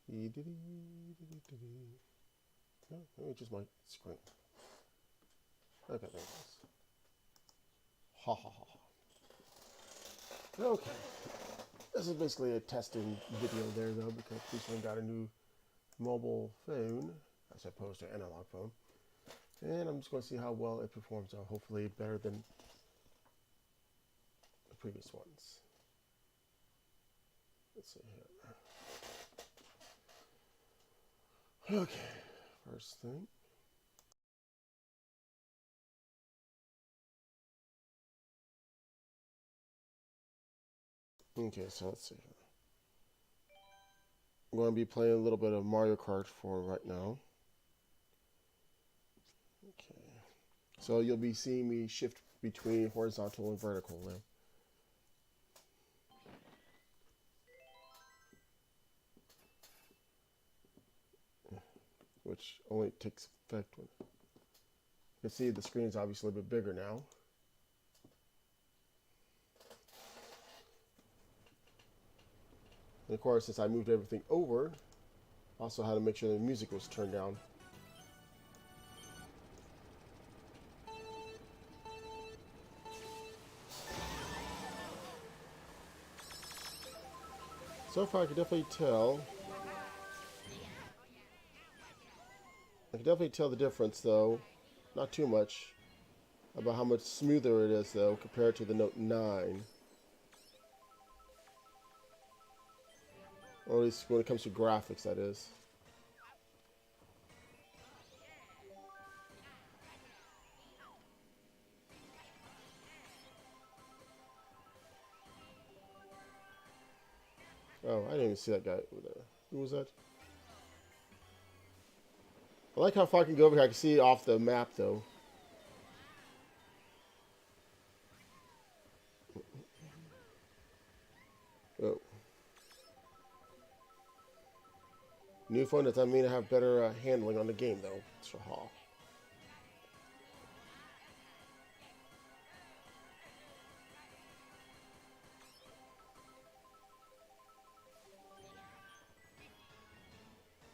No, maybe just my screen. Okay, there it is. Ha ha ha ha. Okay. This is basically a testing video there, though, because recently got a new mobile phone, as opposed to an analog phone. And I'm just going to see how well it performs. Hopefully better than the previous ones. Let's see here. Okay, first thing. Okay, so let's see here. I'm going to be playing a little bit of Mario Kart for right now. Okay. So you'll be seeing me shift between horizontal and vertical now. Which only takes effect when you can see the screen is obviously a little bit bigger now. And of course, since I moved everything over, also had to make sure the music was turned down. So far, I can definitely tell. I can definitely tell the difference, though. Not too much. About how much smoother it is, though, compared to the Note 9. Or at least when it comes to graphics, that is. Oh, I didn't even see that guy over there. Who was that? I like how far I can go over here. I can see it off the map, though. Oh. New phone does that mean I have better handling on the game, though. Shaha.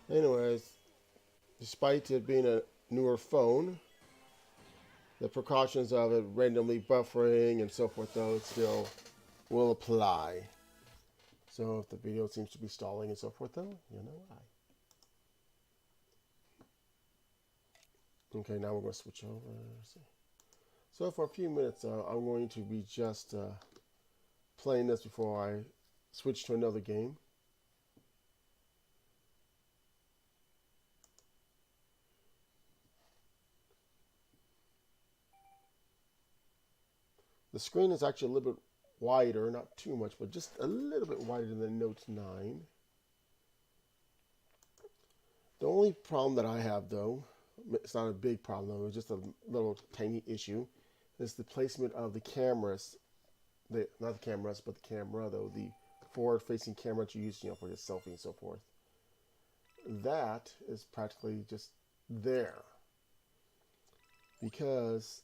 Anyways, despite it being a newer phone, the precautions of it randomly buffering and so forth, though, still will apply. So if the video seems to be stalling and so forth, though, you know why. Okay, now we're going to switch over. So for a few minutes, I'm going to be just playing this before I switch to another game. The screen is actually a little bit wider, not too much, but just a little bit wider than the Note 9. The only problem that I have, though, it's not a big problem, though, it's just a little tiny issue, is the placement of the cameras. Not the cameras, but the camera, though, the forward-facing camera that you use, for your selfie and so forth. That is practically just there. Because,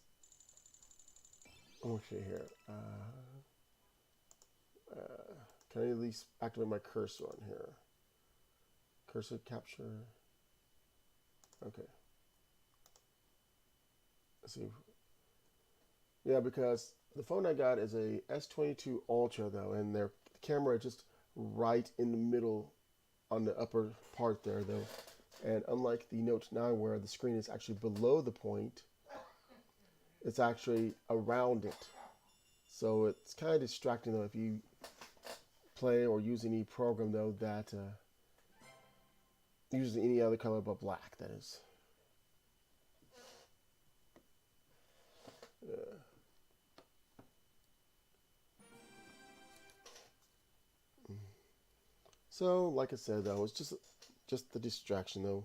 okay, here. Can I at least activate my cursor on here? Cursor capture. Okay. Let's see. Yeah, because the phone I got is a S22 Ultra, though, and their camera is just right in the middle on the upper part there, though. And unlike the Note 9, where the screen is actually below the point, it's actually around it. So it's kind of distracting, though, if you play or use any program, though, that uses any other color but black, that is. Yeah. So, like I said, though, it's just the distraction, though.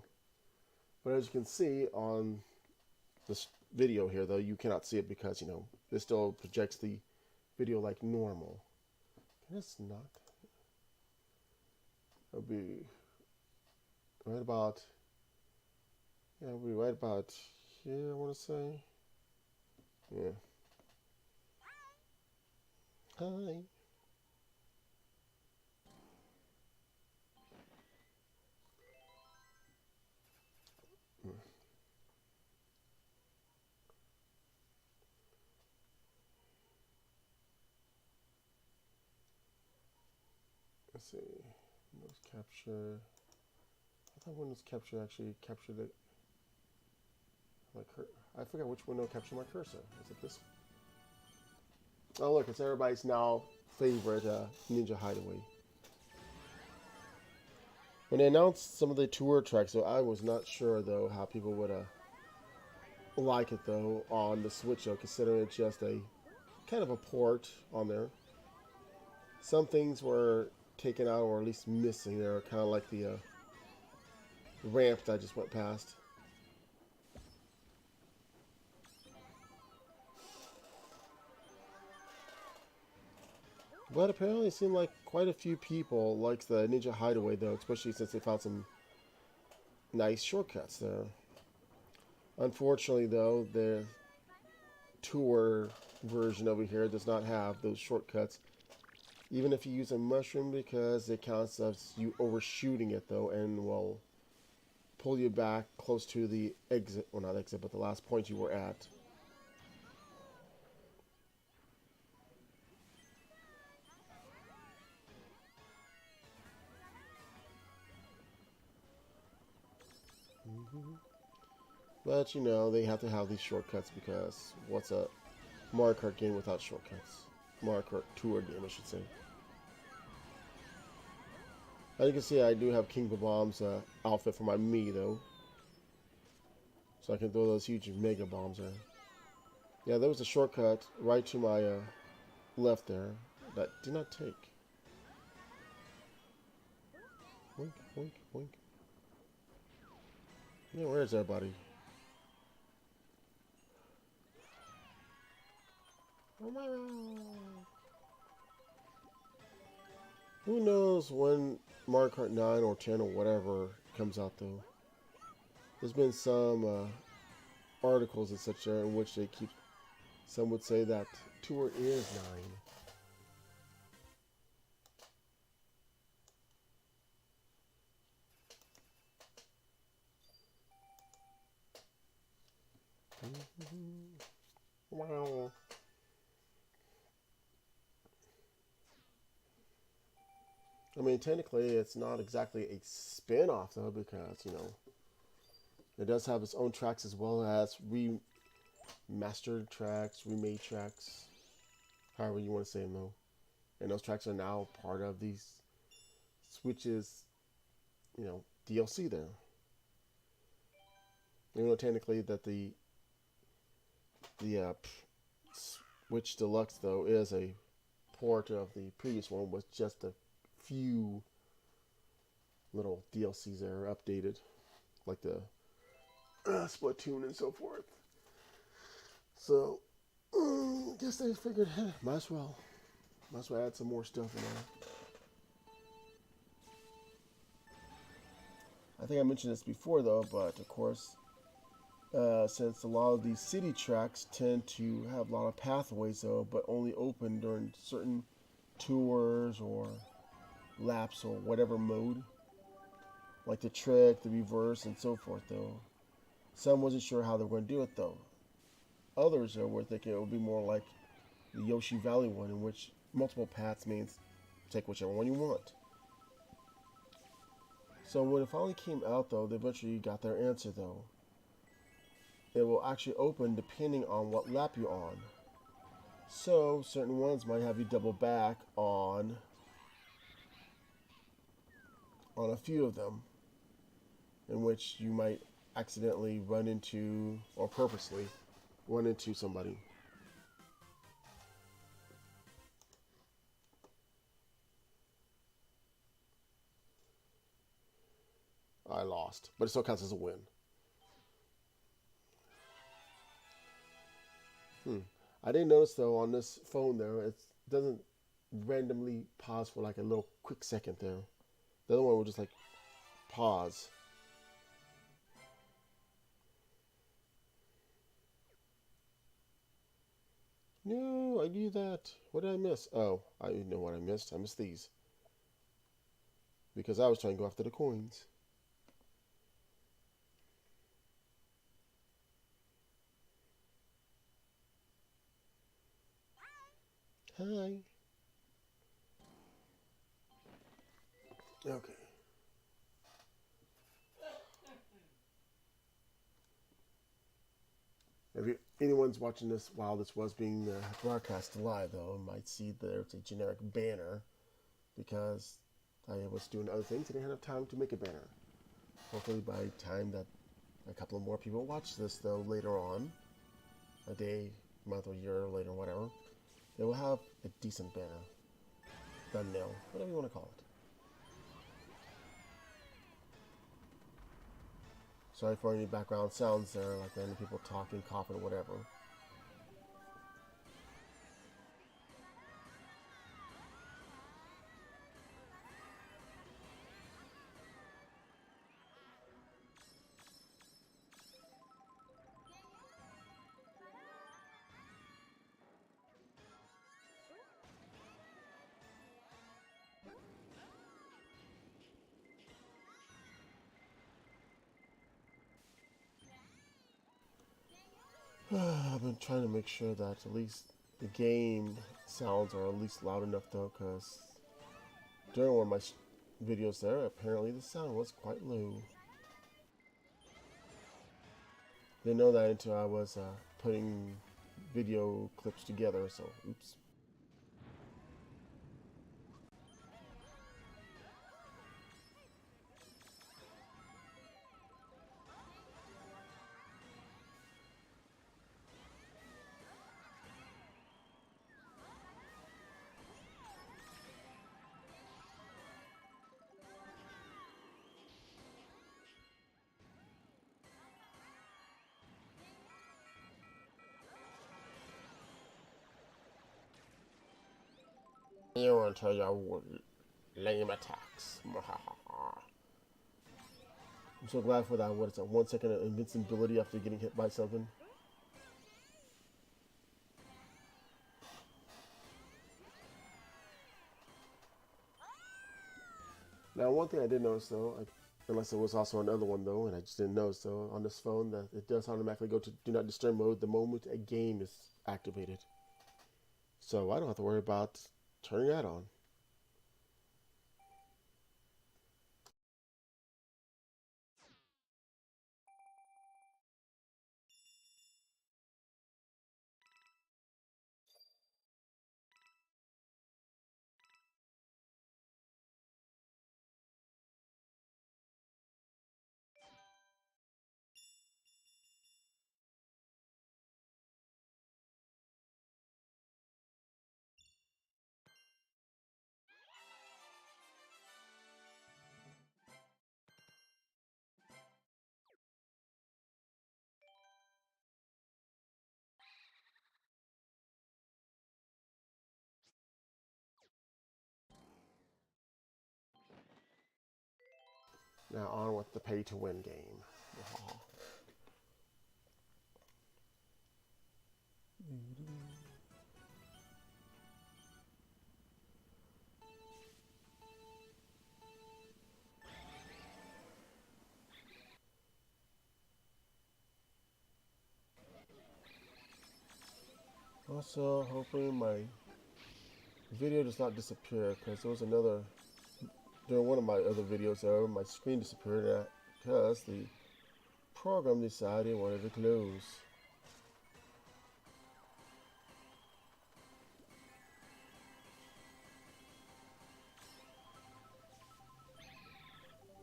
But as you can see on this video here, though, you cannot see it because, this still projects the video like normal. It's not. It'll be right about, yeah, it'll be right about here, I want to say. Yeah. Hi. Let's see. Windows capture. I thought Windows capture actually captured it. I forgot which window captured my cursor. Is it this? Oh look, it's everybody's now favorite Ninja Hideaway. When they announced some of the tour tracks, so I was not sure though how people would like it though on the Switch though, considering it's just a kind of a port on there. Some things were taken out or at least missing. They were kind of like the ramp that I just went past. But apparently it seemed like quite a few people liked the Ninja Hideaway though, especially since they found some nice shortcuts there. Unfortunately though, the tour version over here does not have those shortcuts. Even if you use a mushroom, because it counts as you overshooting it though and will pull you back close to the exit, well not exit, but the last point you were at. But you know, they have to have these shortcuts because what's a Mario Kart game without shortcuts? Mario Kart Tour game, I should say. As you can see, I do have King Bomb's outfit for my Mii though. So I can throw those huge mega bombs there. Yeah, there was a shortcut right to my left there that did not take. Boink, boink, boink. Yeah, where's everybody? Who knows when Mario Kart 9 or 10 or whatever comes out though. There's been some articles and such there in which they keep, some would say that Tour is 9. Wow. I mean, technically, it's not exactly a spin-off though, because you know it does have its own tracks as well as remastered tracks, remade tracks, however you want to say them though. And those tracks are now part of these Switch's, you know, DLC there. Even though technically that the Switch Deluxe though is a port of the previous one with just a few little DLCs that are updated, like the Splatoon and so forth. So, I guess they figured, hey, might as well add some more stuff in there. I think I mentioned this before though, but of course, since a lot of these city tracks tend to have a lot of pathways though, but only open during certain tours or laps or whatever mode, like the trick, the reverse, and so forth though. Some wasn't sure how they were going to do it though. Others though were thinking it would be more like the Yoshi Valley one, in which multiple paths means take whichever one you want. So when it finally came out though, they eventually got their answer though. It will actually open depending on what lap you're on. So certain ones might have you double back on a few of them, in which you might accidentally run into, or purposely run into somebody. I lost, but it still counts as a win. I didn't notice though on this phone there, it doesn't randomly pause for like a little quick second there. The other one will just like pause. No, I knew that. What did I miss? Oh, I know what I missed. I missed these. Because I was trying to go after the coins. Hi. Okay. If anyone's watching this while this was being broadcast live, though, might see there's a generic banner because I was doing other things and I didn't have time to make a banner. Hopefully, by the time that a couple of more people watch this, though, later on, a day, month, or year later, whatever, they will have a decent banner. Thumbnail, whatever you want to call it. Sorry for any background sounds there, like random people talking, coughing, or whatever. I've been trying to make sure that at least the game sounds are at least loud enough, though, because during one of my videos there, apparently the sound was quite low. Didn't know that until I was putting video clips together, so oops. You want to tell your lame attacks. I'm so glad for that. What is that? 1 second of invincibility after getting hit by something. Now, one thing I did notice though, unless it was also another one though, and I just didn't notice though, on this phone that it does automatically go to do not disturb mode the moment a game is activated. So I don't have to worry about turning that on. Now on with the pay to win game. Also, hopefully my video does not disappear because there was another, during one of my other videos there, my screen disappeared because the program decided it wanted to close.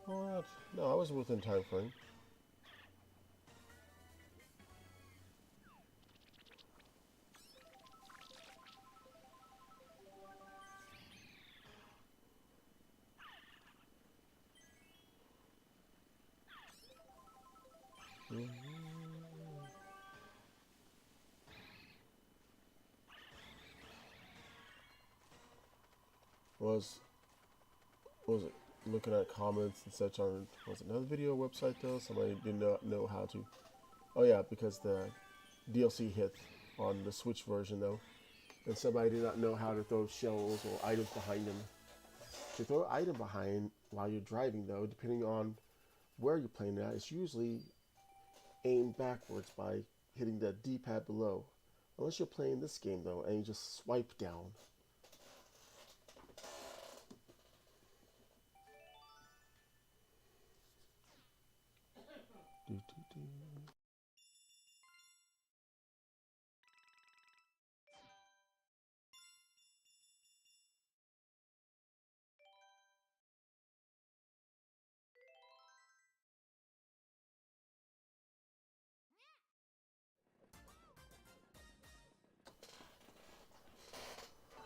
What? No, I was within time frame. Was it looking at comments and such on was it another video website though? Somebody did not know how to. Oh yeah, because the DLC hit on the Switch version though, and somebody did not know how to throw shells or items behind them. To throw an item behind while you're driving though, depending on where you're playing at, it's usually aimed backwards by hitting the D-pad below. Unless you're playing this game though, and you just swipe down.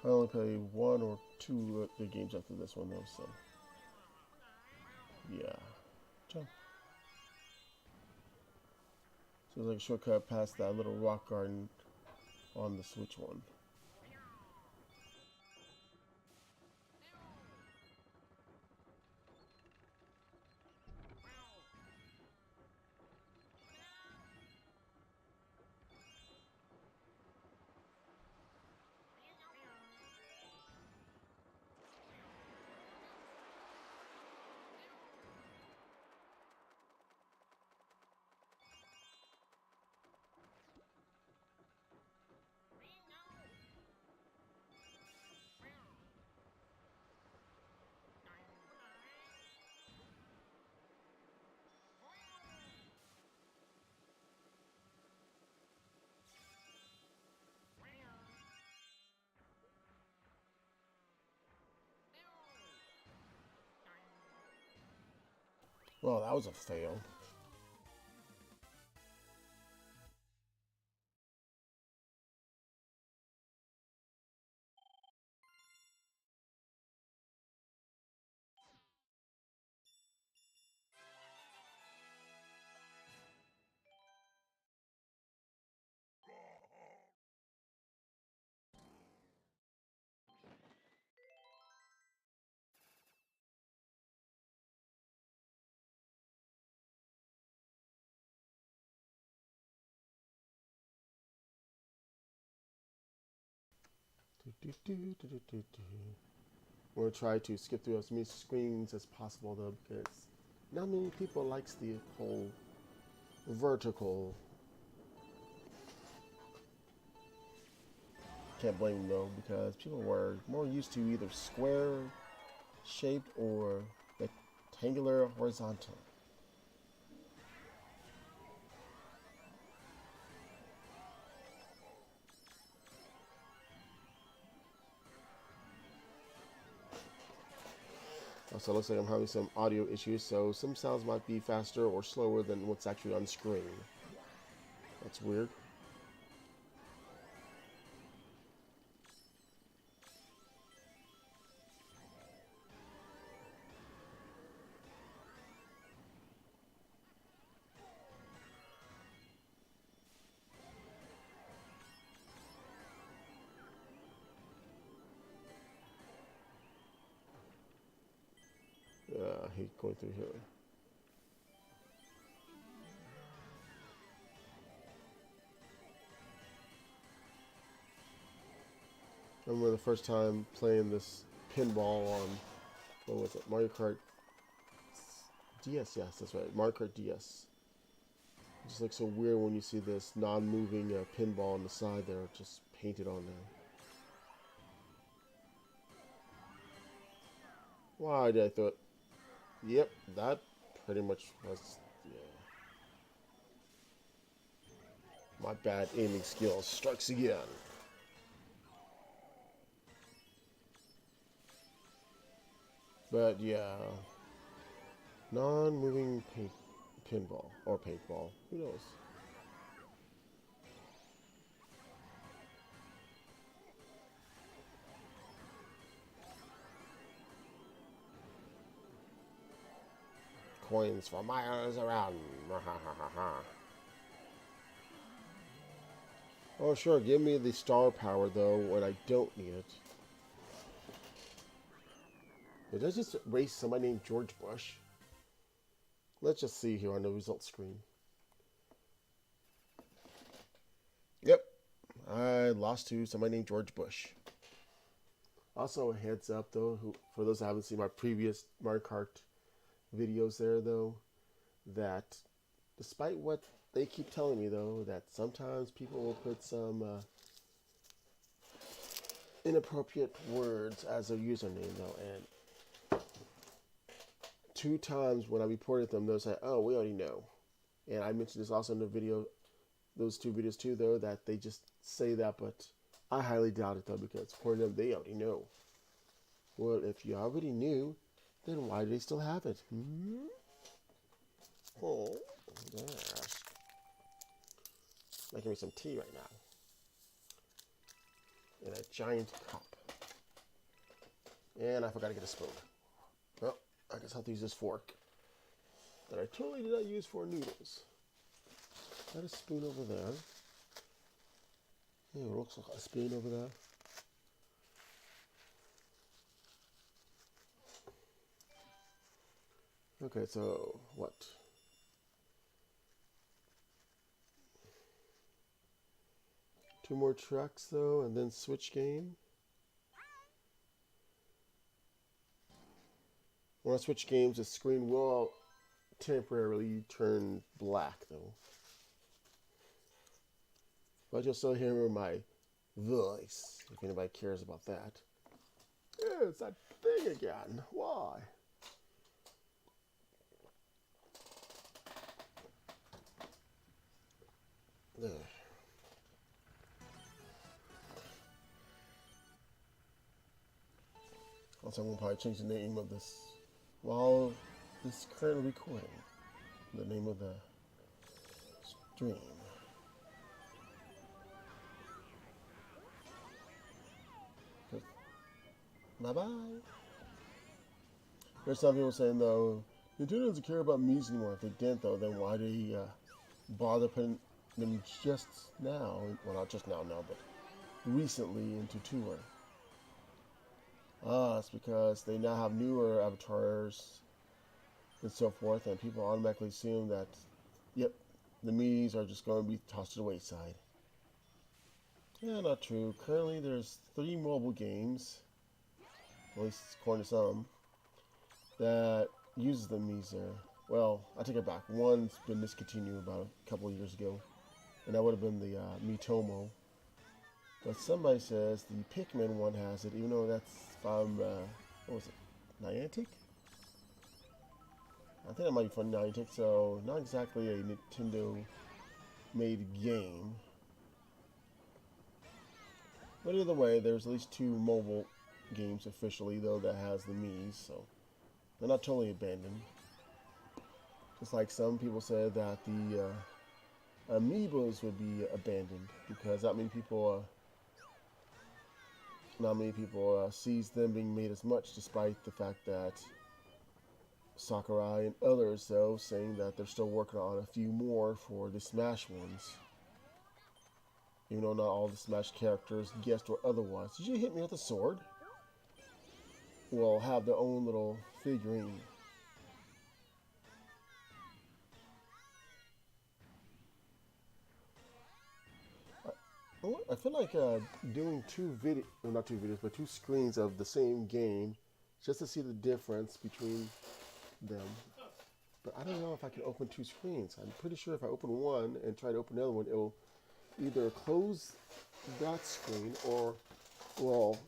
I only play one or two good games after this one though, so yeah. Jump. So it's like a shortcut past that little rock garden on the Switch one. Well, that was a fail. I'm gonna try to skip through as many screens as possible though, because not many people likes the whole vertical. Can't blame them though, because people were more used to either square shaped or rectangular horizontal. Also, it looks like I'm having some audio issues, so some sounds might be faster or slower than what's actually on screen. That's weird. I hate going through here. I remember the first time playing this pinball on, what was it, Mario Kart DS, yes, that's right, Mario Kart DS. It just looks so weird when you see this non-moving pinball on the side there, just painted on there. Why did I throw it? Yep, that pretty much was, yeah. My bad aiming skills strikes again. But yeah, non-moving pinball or paintball, who knows? Coins for miles around. Oh sure, give me the star power though when I don't need it. Did I just race somebody named George Bush? Let's just see here on the results screen. Yep, I lost to somebody named George Bush. Also, a heads up though, for those that haven't seen my previous Mario Kart videos there though, that despite what they keep telling me though, that sometimes people will put some inappropriate words as their username though, and two times when I reported them, they'll say, "Oh, we already know." And I mentioned this also in the video, those two videos too, though, that they just say that, but I highly doubt it, though, because according to them, they already know. Well, if you already knew, then why do they still have it? Hmm? Oh, gosh. Making me some tea right now. In a giant cup. And I forgot to get a spoon. Well, I guess I'll have to use this fork that I totally did not use for noodles. Got a spoon over there. Yeah, it looks like a spoon over there. Okay, so what? Two more tracks though, and then switch game. When I switch games, the screen will temporarily turn black though. But you'll still hear my voice, if anybody cares about that. Yeah, it's that thing again. Why? Ugh. Also, I'm going to probably change the name of this while this is currently recording. The name of the stream. Bye-bye. There's some people saying, though, Nintendo doesn't care about Mii's anymore. If they didn't, though, then why do they bother putting them just now, well, not just now, but recently into tour? It's because they now have newer avatars and so forth, and people automatically assume that, yep, the Mii's are just going to be tossed to the wayside. Yeah, not true. Currently, there's 3 mobile games, at least according to some, that uses the Mii's there. Well, I take it back. One's been discontinued about a couple of years ago, and that would have been the Miitomo. But somebody says the Pikmin one has it, even though that's from, what was it, Niantic? I think it might be from Niantic, so not exactly a Nintendo-made game. But either way, there's at least 2 mobile games officially, though, that has the Mii's, so they're not totally abandoned. Just like some people said that the Amiibos would be abandoned because not many people sees them being made as much, despite the fact that Sakurai and others, though, saying that they're still working on a few more for the Smash ones. Even though not all the Smash characters, guest or otherwise. Did you hit me with a sword? Will have their own little figurine. I feel like doing not 2 videos, but 2 screens of the same game, just to see the difference between them. But I don't know if I can open 2 screens. I'm pretty sure if I open one and try to open another one, it'll either close that screen or will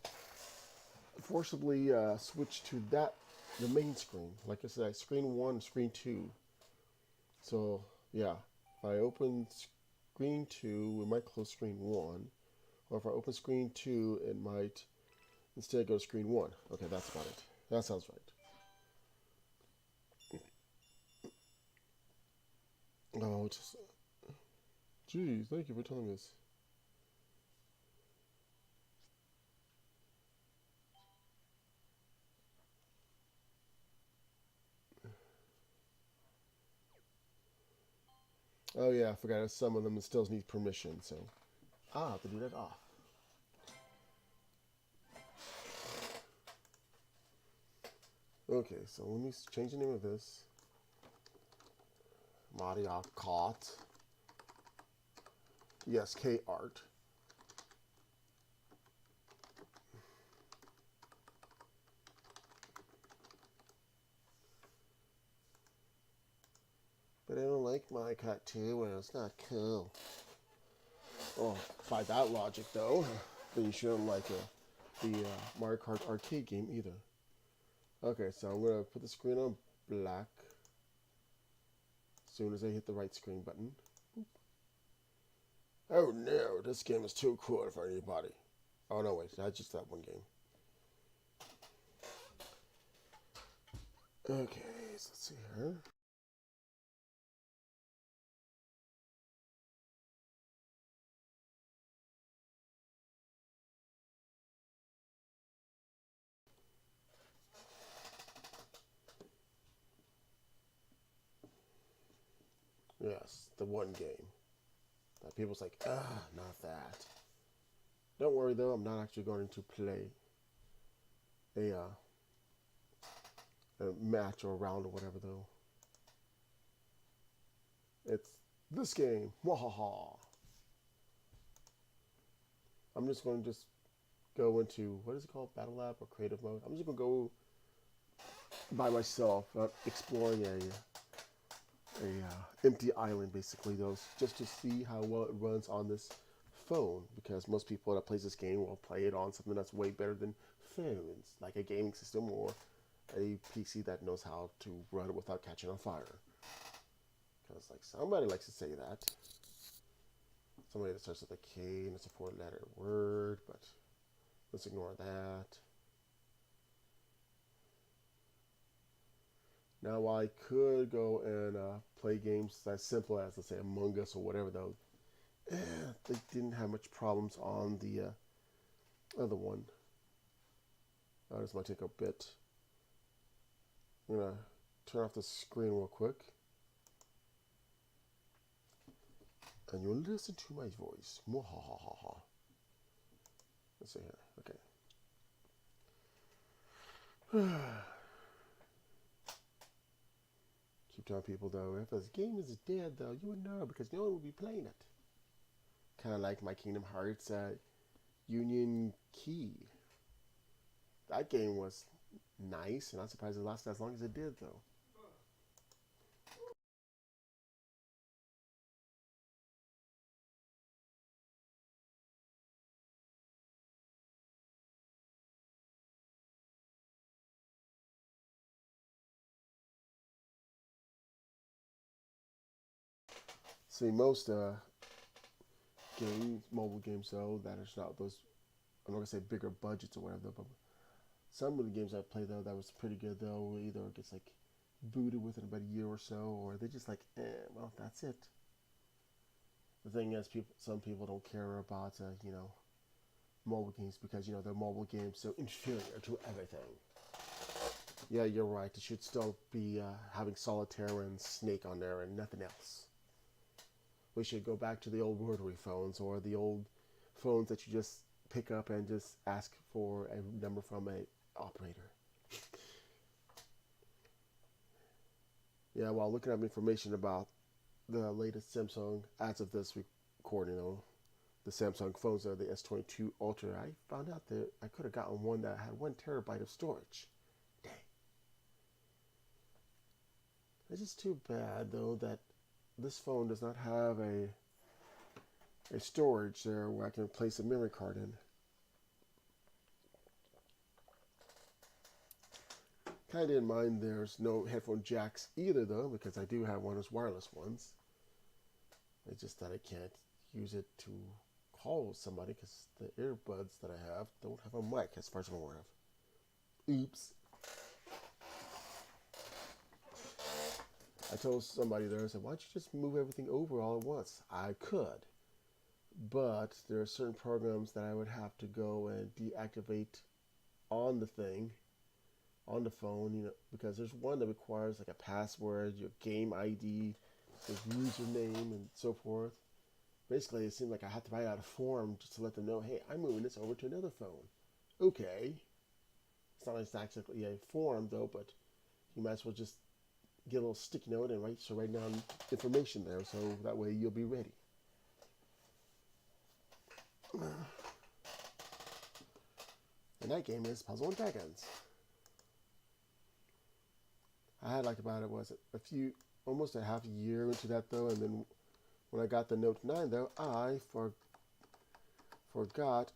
forcibly switch to the main screen. Like I said, screen 1, screen 2. So yeah, if I open screen 2, it might close screen 1. Or if I open screen 2, it might instead go to screen 1. Okay, that's about it. That sounds right. Oh, just... Geez, thank you for telling me this. Oh yeah, I forgot some of them still need permission, so I'll have to do that off. Okay, so let me change the name of this. Mario Kart. Yes, K-Art. But I don't like Mario Kart 2, and it's not cool. Oh, by that logic, though, then you shouldn't like the Mario Kart arcade game either. Okay, so I'm going to put the screen on black. soon as I hit the right screen button. Oh no, this game is too cool for anybody. Oh no, wait, that's just that one game. Okay, so let's see here. Yes, the one game that people's like, not that. Don't worry though, I'm not actually going to play a match or a round or whatever though. It's this game. Wahaha. I'm just going to just go into, what is it called, Battle Lab or Creative Mode? I'm just going to go by myself, exploring a empty island basically though, just to see how well it runs on this phone, because most people that plays this game will play it on something that's way better than phones, like a gaming system or a PC that knows how to run it without catching on fire. Because like somebody likes to say that. Somebody that starts with a K and it's a four-letter word, but let's ignore that. Now I could go and play games as simple as, let's say, Among Us or whatever though. They didn't have much problems on the other one. This might take a bit. I'm gonna turn off the screen real quick, and you'll listen to my voice. Mwahahaha. Let's see here. Okay. Keep telling people though, if this game is dead though, you would know because no one would be playing it. Kind of like my Kingdom Hearts Union Key. That game was nice, and I'm surprised it lasted as long as it did though. See, most games, mobile games though, that is not those, I'm not gonna say bigger budgets or whatever, but some of the games I played though that was pretty good though, either it gets like booted within about a year or so, or they just like, well, that's it. The thing is, some people don't care about, mobile games because, they're mobile games so inferior to everything. Yeah, you're right. It should still be having solitaire and snake on there and nothing else. We should go back to the old rotary phones or the old phones that you just pick up and just ask for a number from a operator. Yeah, while looking up information about the latest Samsung, as of this recording, the Samsung phones are the S22 Ultra, I found out that I could have gotten one that had 1 terabyte of storage. Dang. It's just too bad, though, that this phone does not have a storage there where I can place a memory card in. Kind of didn't mind there's no headphone jacks either, though, because I do have one of those wireless ones. It's just that I can't use it to call somebody because the earbuds that I have don't have a mic as far as I'm aware of. Oops. I told somebody there, I said, why don't you just move everything over all at once? I could, but there are certain programs that I would have to go and deactivate on the thing, on the phone, because there's one that requires like a password, your game ID, your username, and so forth. Basically, it seemed like I had to write out a form just to let them know, hey, I'm moving this over to another phone. Okay. It's not exactly a form, though, but you might as well just get a little sticky note and write down information there, so that way you'll be ready. And that game is Puzzle and Dragons. I had like about, almost a half a year into that, though, and then when I got the Note 9, though, I forgot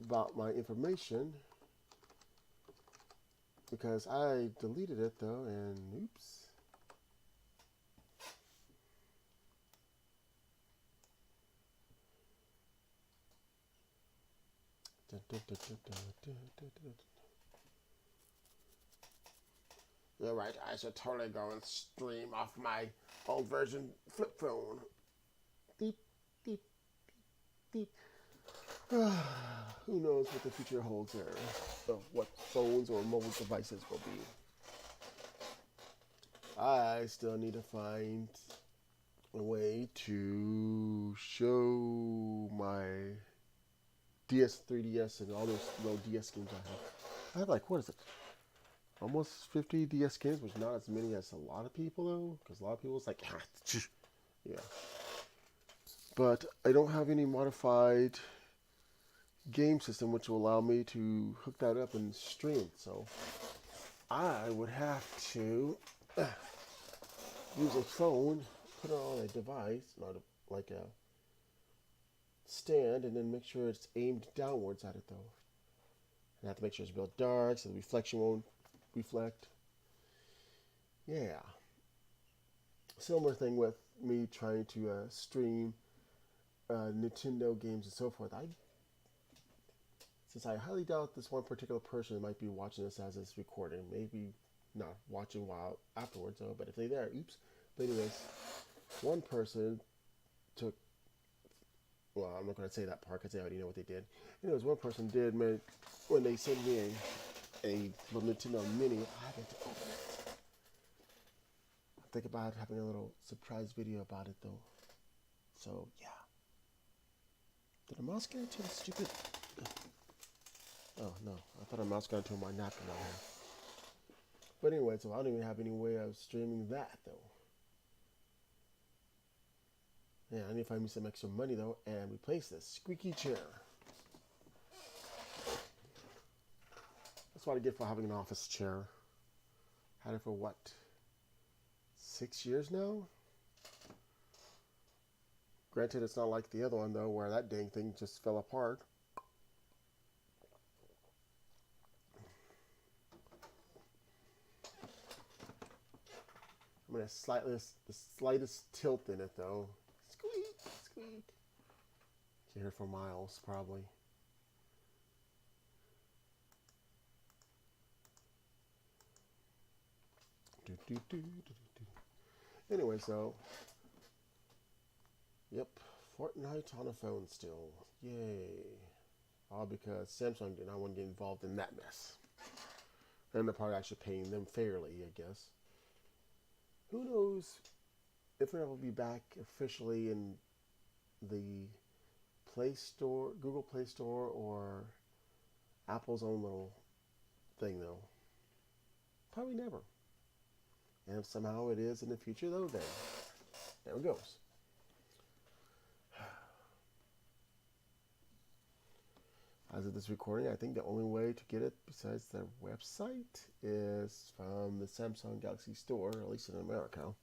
about my information because I deleted it, though, and oops. You're right, I should totally go and stream off my old version flip phone. Beep, beep, beep. Who knows what the future holds there, of what phones or mobile devices will be. I still need to find a way to show my DS, 3DS, and all those little DS games I have. I have like, what is it? Almost 50 DS games, which not as many as a lot of people though, because a lot of people it's like, yeah. But I don't have any modified game system which will allow me to hook that up and stream. So I would have to use a phone, put it on a device, not like a stand, and then make sure it's aimed downwards at it though. And I have to make sure it's real dark so the reflection won't reflect. Yeah. Similar thing with me trying to stream Nintendo games and so forth. Since I highly doubt this one particular person might be watching this as it's recording, maybe not watching while afterwards though, but if they're there, oops. But anyways, one person took, well, I'm not going to say that part because they already know what they did. Anyways, one person did, when they sent me a little Nintendo Mini, I haven't opened it. I think about having a little surprise video about it though. So, yeah. Did a mouse get into the stupid... Oh, no. I thought a mouse got into my napkin down here. But anyway, so I don't even have any way of streaming that, though. Yeah, I need to find me some extra money, though, and replace this squeaky chair. That's what I get for having an office chair. Had it for, what, 6 years now? Granted, it's not like the other one, though, where that dang thing just fell apart. I'm going to the slightest tilt in it, though. Squeak, squeak. You hear it for miles, probably. Anyway, so... Yep, Fortnite on a phone still. Yay. All because Samsung did not want to get involved in that mess. And they're probably actually paying them fairly, I guess. Who knows if it will be back officially in the Play Store, Google Play Store, or Apple's own little thing, though. Probably never. And if somehow it is in the future, though, then there it goes. As of this recording, I think the only way to get it besides their website is from the Samsung Galaxy Store, at least in America,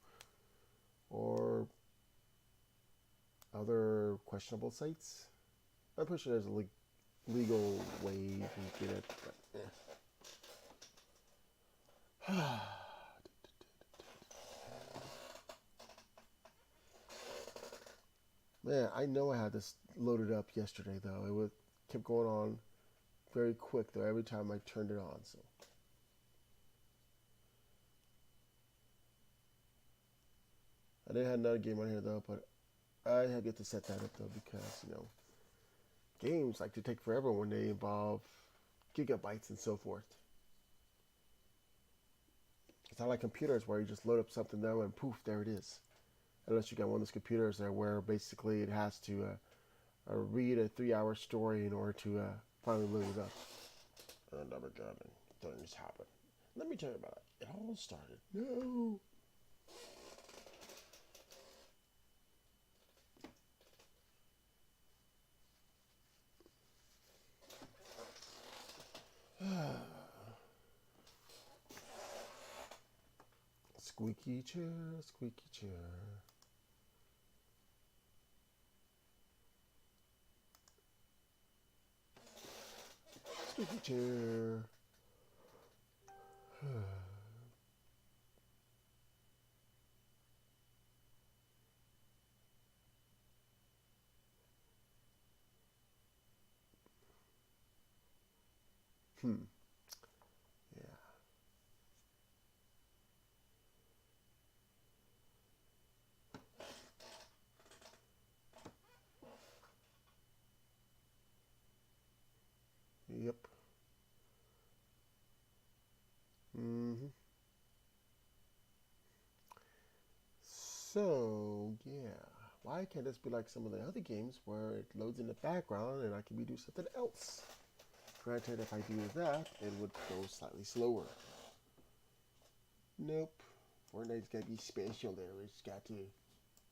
or other questionable sites. I'm pretty sure there's a legal way to get it, but Man, I know I had this loaded up yesterday, though. Kept going on very quick, though, every time I turned it on. So I did have another game on here, though, but I have yet to set that up, though, because, games like to take forever when they involve gigabytes and so forth. It's not like computers where you just load up something, though, and poof, there it is. Unless you got one of those computers there where basically it has to read a 3-hour story in order to finally load it up. And oh my god, things happen. Let me tell you about it. It all started. No. Squeaky chair, squeaky chair. Squeaky chair. Hmm. Yeah. Yep. Mm-hmm. So, yeah. Why can't this be like some of the other games where it loads in the background and I can be doing something else? Granted, if I do that, it would go slightly slower. Nope. Fortnite's gotta be special there. It's got to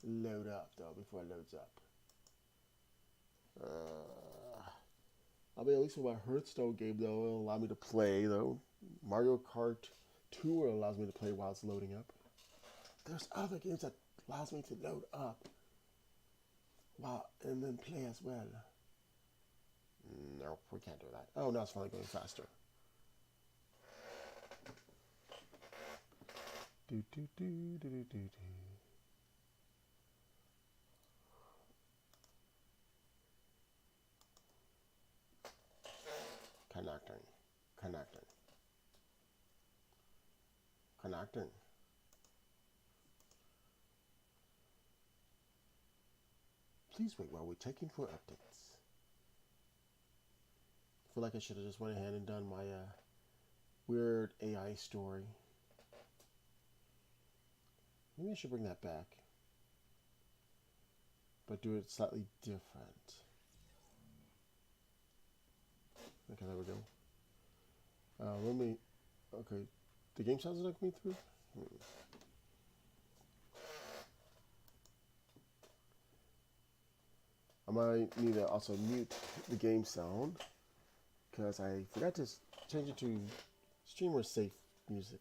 load up though before it loads up. Uh, I mean, at least with my Hearthstone game though, it'll allow me to play though. Mario Kart Tour allows me to play while it's loading up. There's other games that allows me to load up while and then play as well. Nope, we can't do that. Oh, now it's finally going faster. Do do do do do do do. Connecting, connecting, connecting. Please wait while we're checking for updates. I feel like I should have just went ahead and done my weird AI story. Maybe I should bring that back, but do it slightly different. Okay, there we go. Let me. Okay, the game sounds like me through. I might need to also mute the game sound because I forgot to change it to streamer safe music.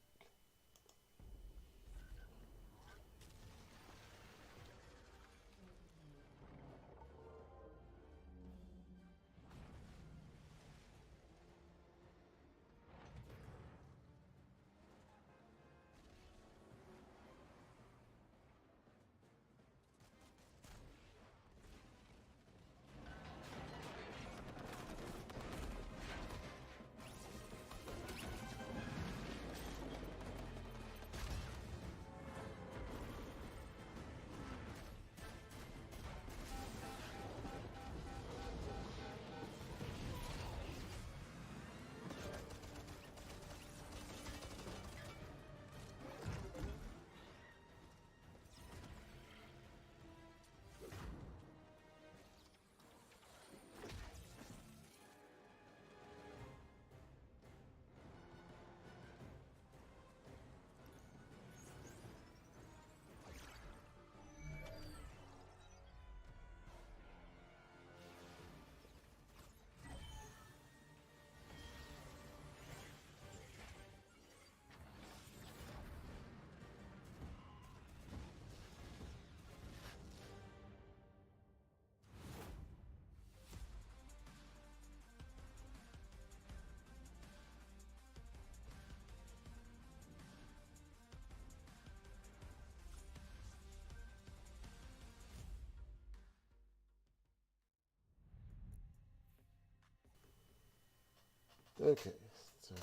Okay, so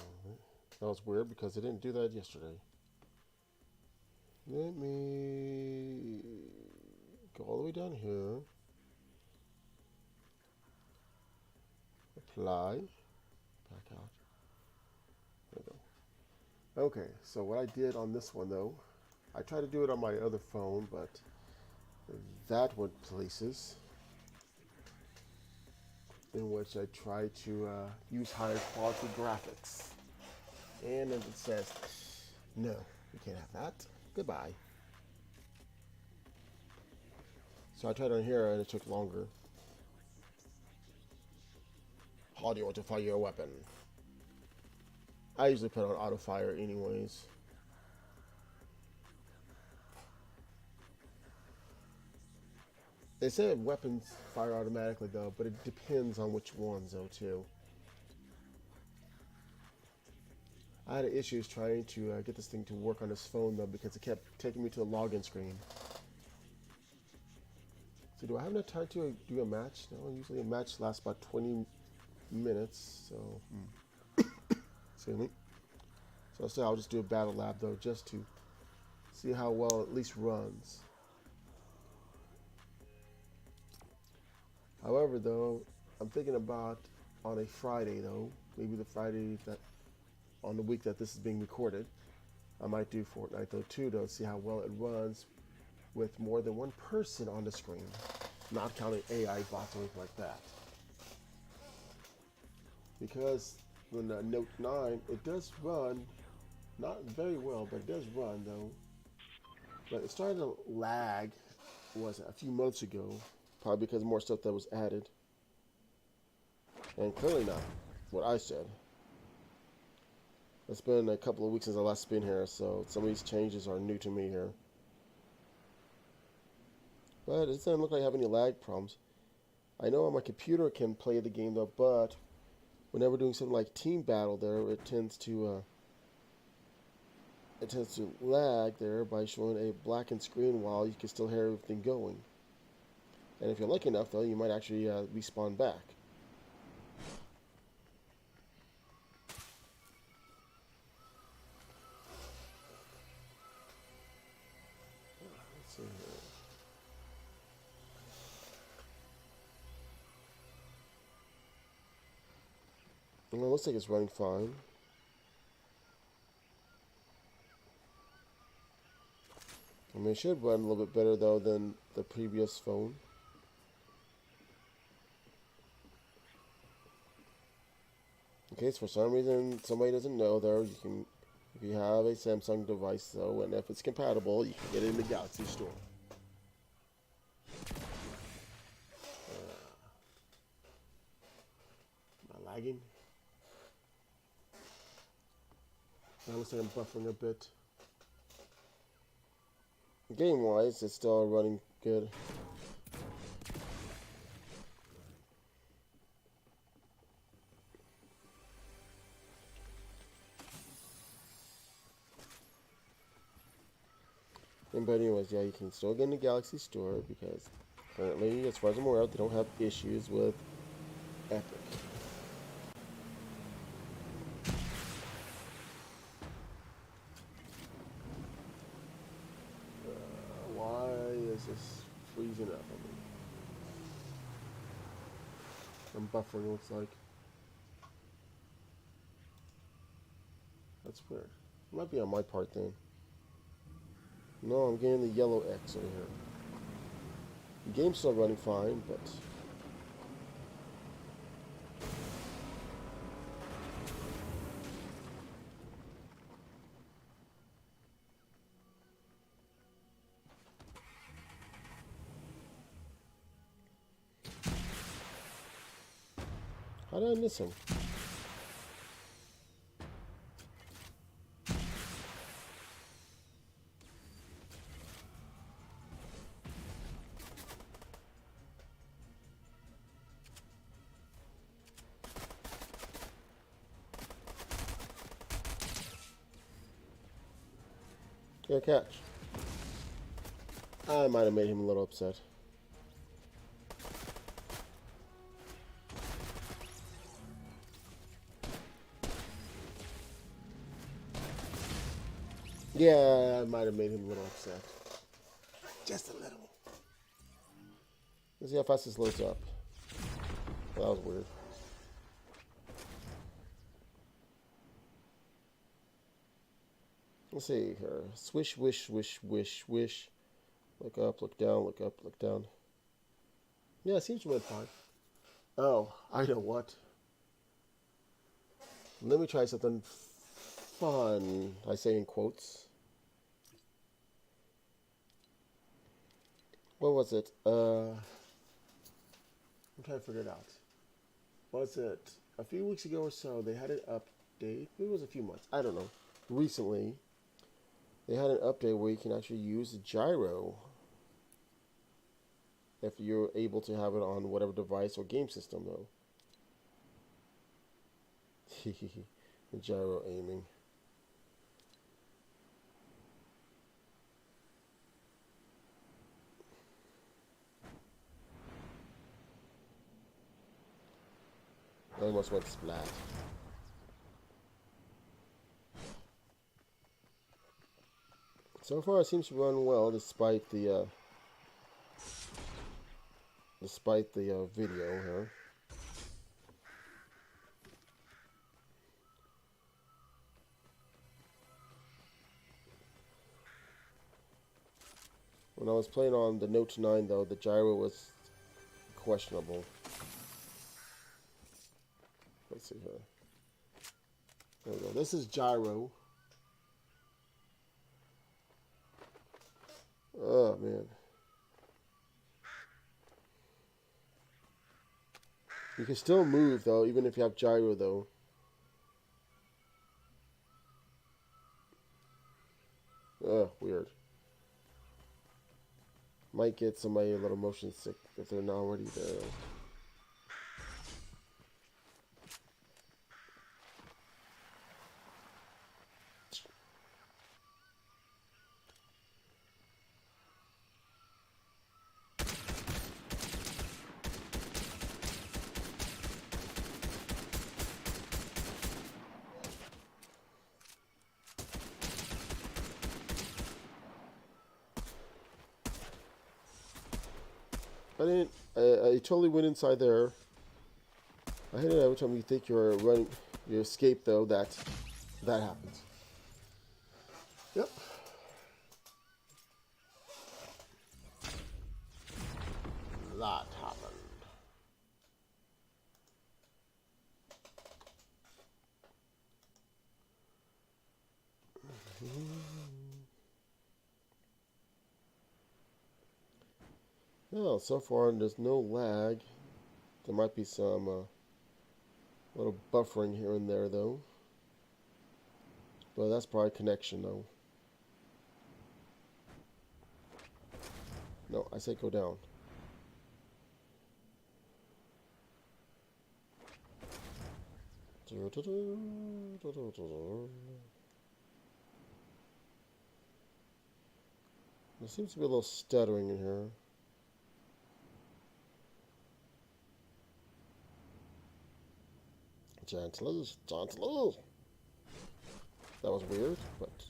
that was weird because it didn't do that yesterday. Let me go all the way down here. Apply. Back out. There we go. Okay, so what I did on this one though, I tried to do it on my other phone, but that went places in which I tried to use higher quality graphics. And then it says, no, you can't have that. Goodbye. So I tried on here and it took longer. How do you want to fire your weapon? I usually put on auto fire anyways. They said weapons fire automatically though, but it depends on which ones though too. I had issues trying to get this thing to work on this phone though because it kept taking me to the login screen. So do I have enough time to do a match? No, usually a match lasts about 20 minutes, so Excuse me. So I said I'll just do a battle lab though, just to see how well it at least runs. However, though, I'm thinking about on a Friday though, maybe the Friday that on the week that this is being recorded, I might do Fortnite though too, though, see how well it runs with more than one person on the screen, not counting AI bots or anything like that. Because when the Note 9, it does run, not very well, but it does run though. But it started to lag, was it, a few months ago, probably because more stuff that was added. And clearly not what I said. It's been a couple of weeks since I last been here, so some of these changes are new to me here. But it doesn't look like I have any lag problems. I know on my computer can play the game though, but whenever doing something like team battle there, it tends to lag there by showing a blackened screen while you can still hear everything going. And if you're lucky enough though, you might actually respawn back. Let's see here. Well, it looks like it's running fine. I mean, it should run a little bit better though than the previous phone. In case for some reason somebody doesn't know though, you can, if you have a Samsung device though, and if it's compatible, you can get it in the Galaxy Store. Am I lagging? It looks like I'm buffering a bit. Game-wise, it's still running good. But anyways, yeah, you can still get in the Galaxy Store because currently, as far as I'm aware, they don't have issues with Epic. Why is this freezing up on me? I'm buffering, looks like. That's weird. It might be on my part then. No, I'm getting the yellow X over here. The game's still running fine, but how did I miss him? Yeah, catch. I might have made him a little upset. Yeah, I might have made him a little upset. Just a little. Let's see how fast this loads up. Well, that was weird. Let's see here. Swish, wish, swish, wish, wish. Look up, look down, look up, look down. Yeah, it seems to went fine. Oh, I know what. Let me try something fun. I say in quotes. What was it? I'm trying to figure it out. Was it a few weeks ago or so? They had an update. Maybe it was a few months. I don't know. Recently, they had an update where you can actually use the gyro if you're able to have it on whatever device or game system, though. The gyro aiming. I almost went splat. So far, it seems to run well despite the video here. When I was playing on the Note 9, though, the gyro was questionable. Let's see here. There we go. This is gyro. Oh, man. You can still move, though, even if you have gyro, though. Ugh, weird. Might get somebody a little motion sick if they're not already there. I didn't. I totally went inside there. I hate it every time you think you're running, you escape though. That happens. Yep. That happened. Well, so far there's no lag. There might be some little buffering here and there though. But that's probably connection though. No, I say go down. There seems to be a little stuttering in here. Gently. That was weird, but...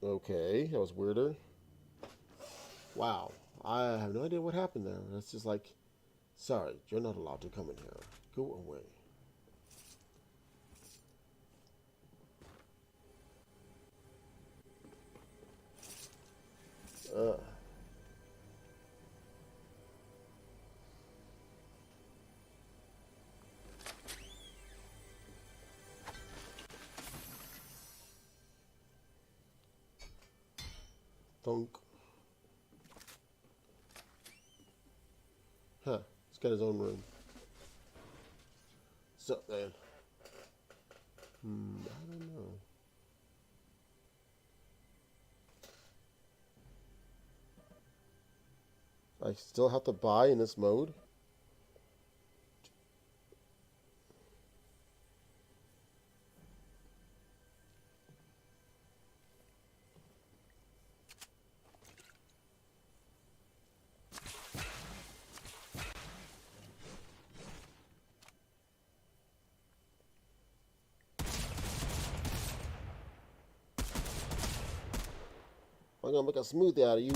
okay, that was weirder. Wow, I have no idea what happened there. That's just like, sorry, you're not allowed to come in here. Go away. Thunk. Huh, he's got his own room. What's up, man? I don't know. I still have to buy in this mode? I'm gonna make a smoothie out of you.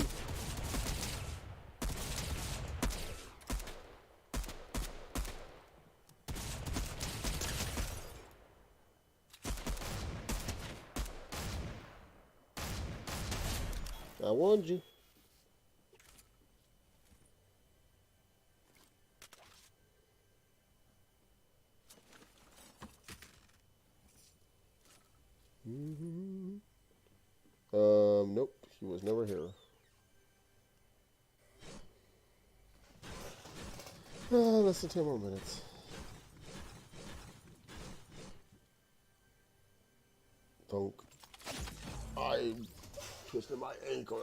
I warned you. Nope, he was never here. Less than 10 more minutes. Thunk. I twisted my ankle.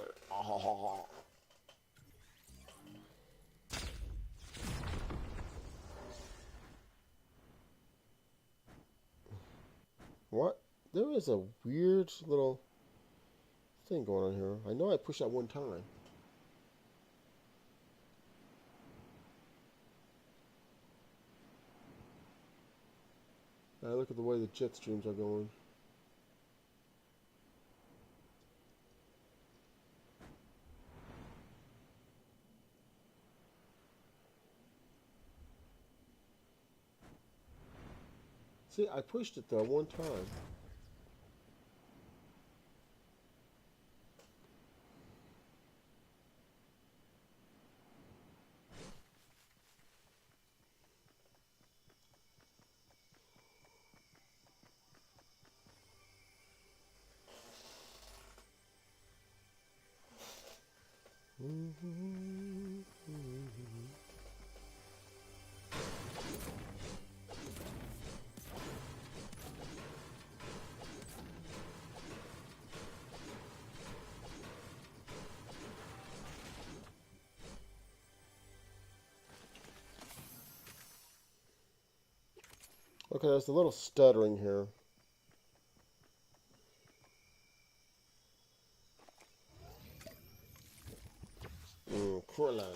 What? There is a weird little thing going on here. I know I pushed that one time. Look at the way the jet streams are going. See, I pushed it though one time. Okay, there's a little stuttering here. Coraline.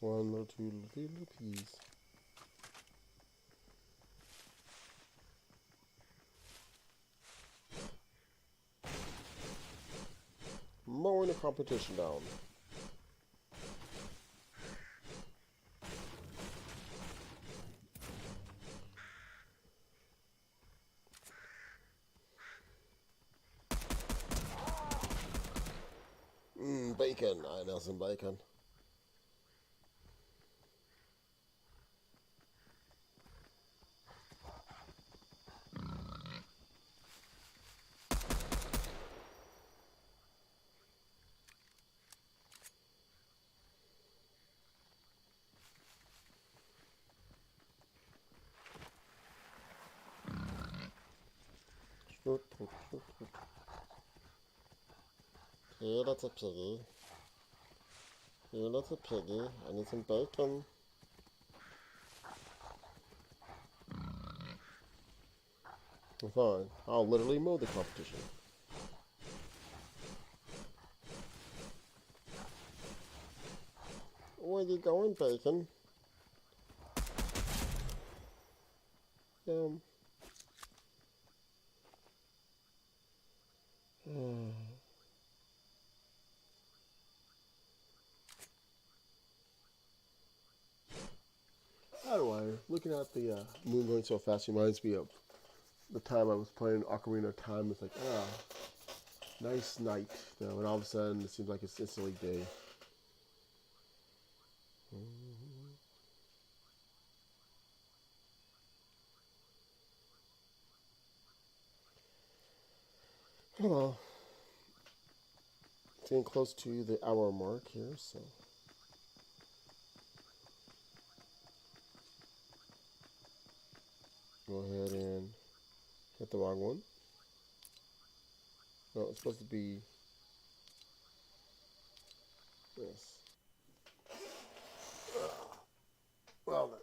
One or two little peas. Mowing the competition down. Bacon. I know some bacon. Here, that's a piggy. Here, that's a piggy. I need some bacon. Fine. I'll literally mow the competition. Where you going, bacon? Anyway, looking at the moon going so fast reminds me of the time I was playing Ocarina of Time. It's like, nice night, though, and all of a sudden it seems like it's instantly day. Well, it's getting close to the hour mark here, so. Go ahead and hit the wrong one. No, it's supposed to be this. Well then.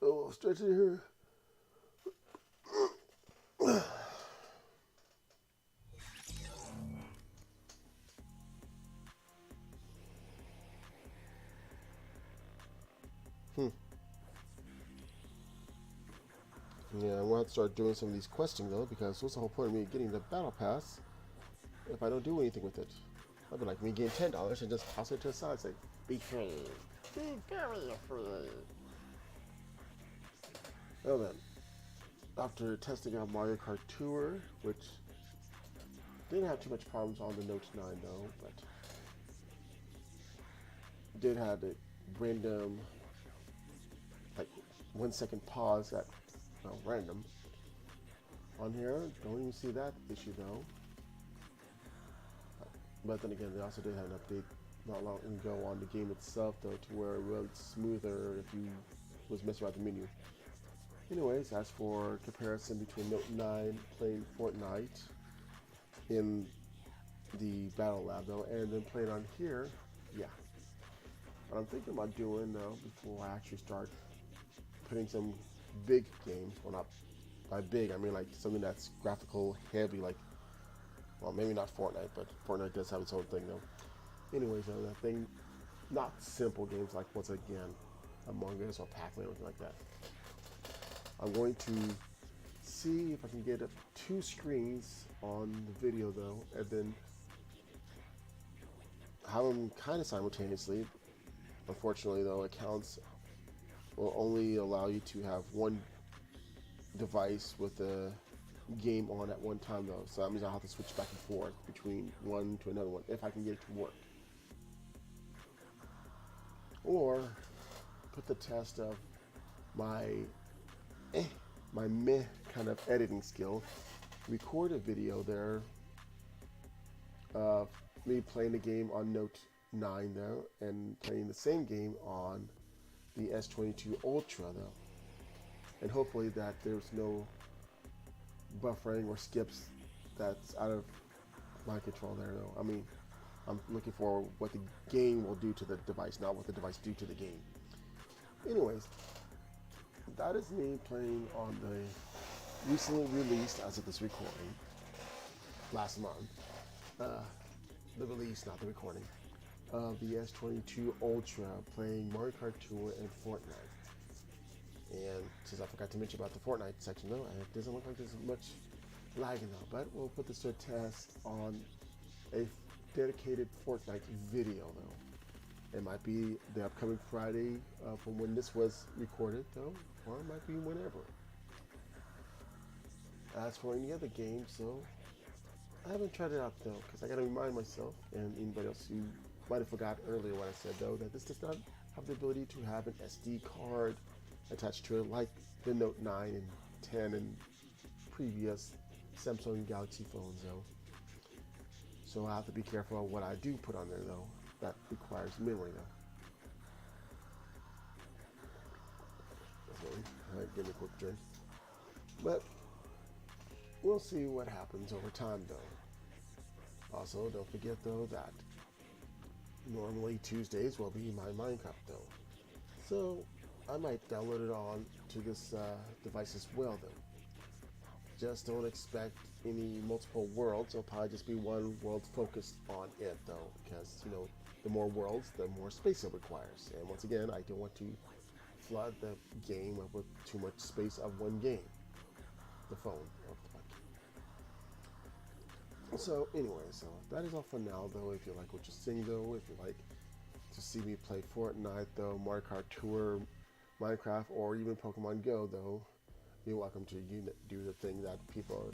Oh, stretch it here. Yeah, I'm going to have to start doing some of these questing though, because what's the whole point of me getting the battle pass if I don't do anything with it? That'd be like me getting $10 and just toss it to the side and say, be free. Be very free. Well then, after testing out Mario Kart Tour, which didn't have too much problems on the Note 9 though, but did have a random, like 1 second pause at random on here. Don't even see that issue though. But then again, they also did have an update not long ago on the game itself though, to where it was smoother if you was messing around the menu. Anyways, as for comparison between Note 9 playing Fortnite in the Battle Lab though, and then playing on here, yeah. What I'm thinking about doing though, before I actually start putting some big games, well not by big, I mean like something that's graphical heavy, like, well maybe not Fortnite, but Fortnite does have its own thing though. Anyways, that thing, not simple games like once again Among Us or Pac-Man or anything like that. I'm going to see if I can get up two screens on the video though, and then have them kind of simultaneously. Unfortunately, though, accounts will only allow you to have one device with a game on at one time, though. So that means I'll have to switch back and forth between one to another one if I can get it to work. Or put the test of my my meh kind of editing skill. Record a video there of me playing the game on Note 9 though, and playing the same game on the S22 Ultra though. And hopefully that there's no buffering or skips that's out of my control there though. I mean, I'm looking for what the game will do to the device, not what the device do to the game. Anyways, that is me playing on the recently released, as of this recording, last month, the release, not the recording, of the S22 Ultra, playing Mario Kart Tour and Fortnite. And since I forgot to mention about the Fortnite section though, it doesn't look like there's much lagging though, but we'll put this to a test on a dedicated Fortnite video though. It might be the upcoming Friday from when this was recorded though, or it might be whenever. As for any other game, so I haven't tried it out though, because I gotta remind myself and anybody else who might have forgot earlier what I said though, that this does not have the ability to have an SD card attached to it like the Note 9 and 10 and previous Samsung Galaxy phones though. So I have to be careful of what I do put on there though. That requires memory though. Alright, give me a quick drink. But we'll see what happens over time though. Also, don't forget though that normally Tuesdays will be my Minecraft though. So I might download it on to this device as well though. Just don't expect any multiple worlds. It'll probably just be one world focused on it though, because you know, the more worlds, the more space it requires. And once again, I don't want to flood the game up with too much space of one game, the phone. So anyway, so that is all for now though. If you like what you're seeing though, if you like to see me play Fortnite though, Mario Kart Tour, Minecraft, or even Pokemon Go though, you're welcome to do the thing that people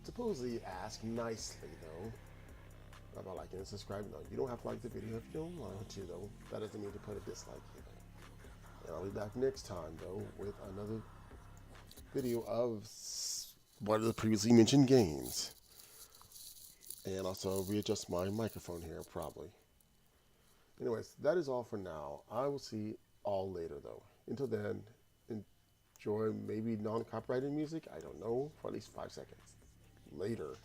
supposedly ask nicely though about liking and subscribing though. You don't have to like the video if you don't want to though. That doesn't mean to put a dislike either. And I'll be back next time though with another video of one of the previously mentioned games. And also readjust my microphone here probably. Anyways, that is all for now. I will see all later though. Until then, enjoy maybe non-copyrighted music, I don't know, for at least 5 seconds. Later.